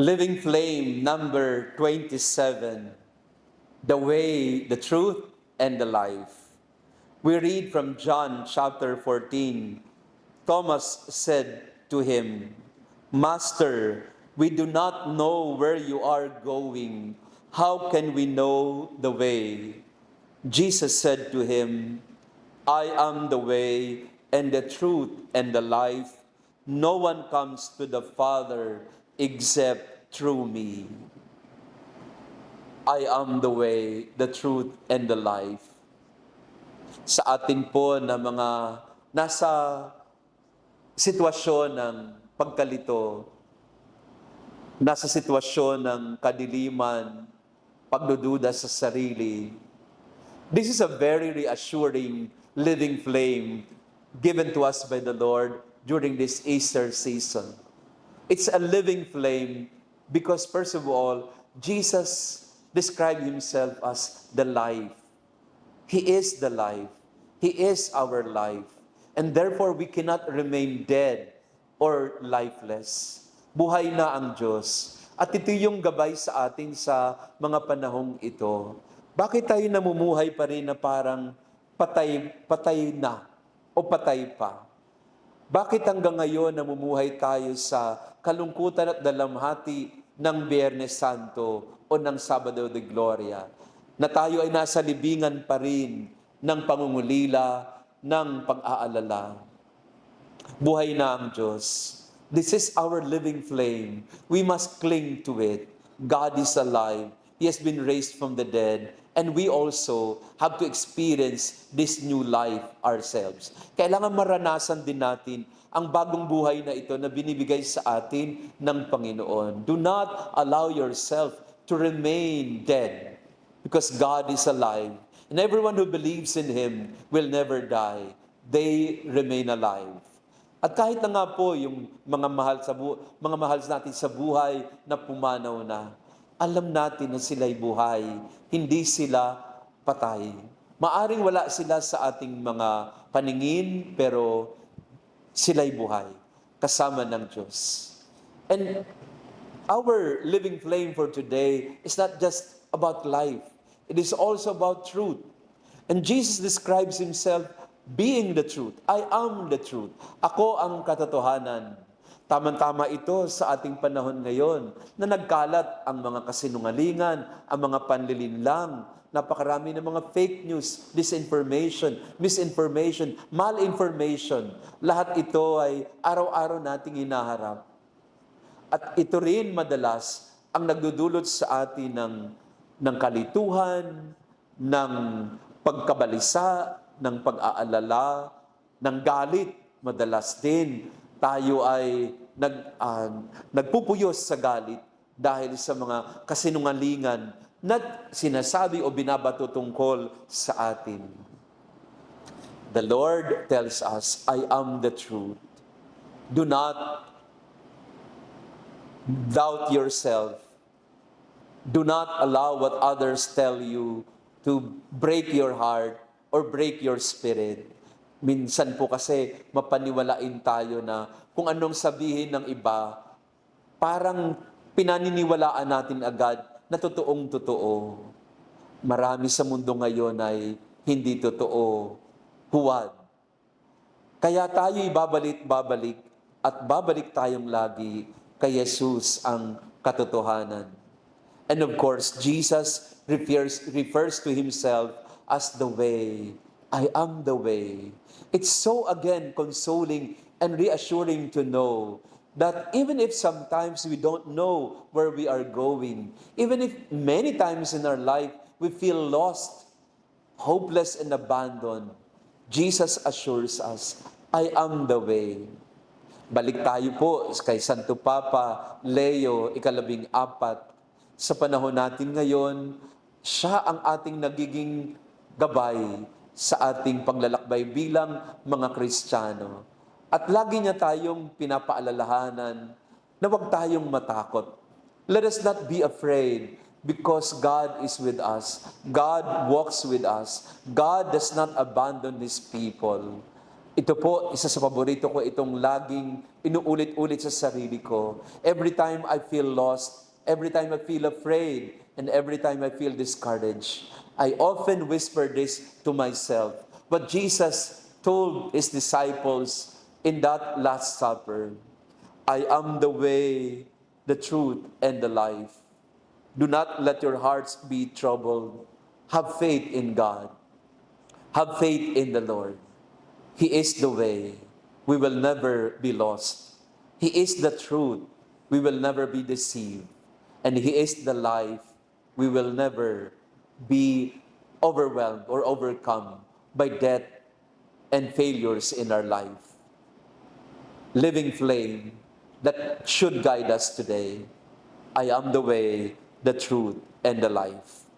Living Flame, number 27. The way, the truth, and the life. We read from John chapter 14. Thomas said to him, Master, we do not know where you are going. How can we know the way? Jesus said to him, I am the way and the truth and the life. No one comes to the Father except through me. I am the way, the truth, and the life. Sa atin po na mga nasa sitwasyon ng pagkalito, nasa sitwasyon ng kadiliman, pagdududa sa sarili, this is a very reassuring living flame given to us by the Lord during this Easter season. It's a living flame because, first of all, Jesus described himself as the life. He is the life. He is our life. And therefore, we cannot remain dead or lifeless. Buhay na ang Diyos. At ito yung gabay sa atin sa mga panahong ito. Bakit tayo namumuhay pa rin na parang patay na o patay pa? Bakit hanggang ngayon namumuhay tayo sa kalungkutan at dalamhati ng Biyernes Santo o ng Sabado de Gloria, na tayo ay nasa libingan pa rin ng pangungulila, ng pag-aalala? Buhay na ang Diyos. This is our living flame. We must cling to it. God is alive. He has been raised from the dead. And we also have to experience this new life ourselves. Kailangan maranasan din natin ang bagong buhay na ito na binibigay sa atin ng Panginoon. Do not allow yourself to remain dead because God is alive. And everyone who believes in Him will never die. They remain alive. At kahit na nga po yung mga mahal natin sa buhay na pumanaw na, alam natin na sila'y buhay, hindi sila patay. Maaring wala sila sa ating mga paningin, pero sila'y buhay, kasama ng Diyos. And our living flame for today is not just about life. It is also about truth. And Jesus describes Himself being the truth. I am the truth. Ako ang katotohanan. Tama-tama ito sa ating panahon ngayon na nagkalat ang mga kasinungalingan, ang mga panlilinlang, napakarami ng mga fake news, disinformation, misinformation, malinformation. Lahat ito ay araw-araw nating hinaharap. At ito rin madalas ang nagdudulot sa atin ng kalituhan, ng pagkabalisa, ng pag-aalala, ng galit. Madalas din tayo ay nagpupuyos sa galit dahil sa mga kasinungalingan na sinasabi o binabato tungkol sa atin. The Lord tells us, I am the truth. Do not doubt yourself. Do not allow what others tell you to break your heart or break your spirit. Minsan po kasi mapaniwalain tayo na kung anong sabihin ng iba, parang pinaniniwalaan natin agad na totoong totoo. Marami sa mundo ngayon ay hindi totoo. Huwad. Kaya tayo'y babalik at babalik tayong lagi kay Jesus ang katotohanan. And of course, Jesus refers to Himself as the way. I am the way. It's so, again, consoling and reassuring to know that even if sometimes we don't know where we are going, even if many times in our life we feel lost, hopeless, and abandoned, Jesus assures us, I am the way. Balik tayo po kay Santo Papa Leo ika-14. Sa panahon natin ngayon, siya ang ating nagiging gabay sa ating paglalakbay bilang mga Kristiyano. At lagi niya tayong pinapaalalahanan na huwag tayong matakot. Let us not be afraid because God is with us. God walks with us. God does not abandon His people. Ito po, isa sa paborito ko, itong laging inuulit-ulit sa sarili ko. Every time I feel lost, every time I feel afraid, and every time I feel discouraged, I often whisper this to myself. What Jesus told his disciples in that Last Supper, I am the way, the truth, and the life. Do not let your hearts be troubled. Have faith in God. Have faith in the Lord. He is the way. We will never be lost. He is the truth. We will never be deceived. And He is the life. We will never be overwhelmed or overcome by death and failures in our life. Living flame that should guide us today. I am the way, the truth, and the life.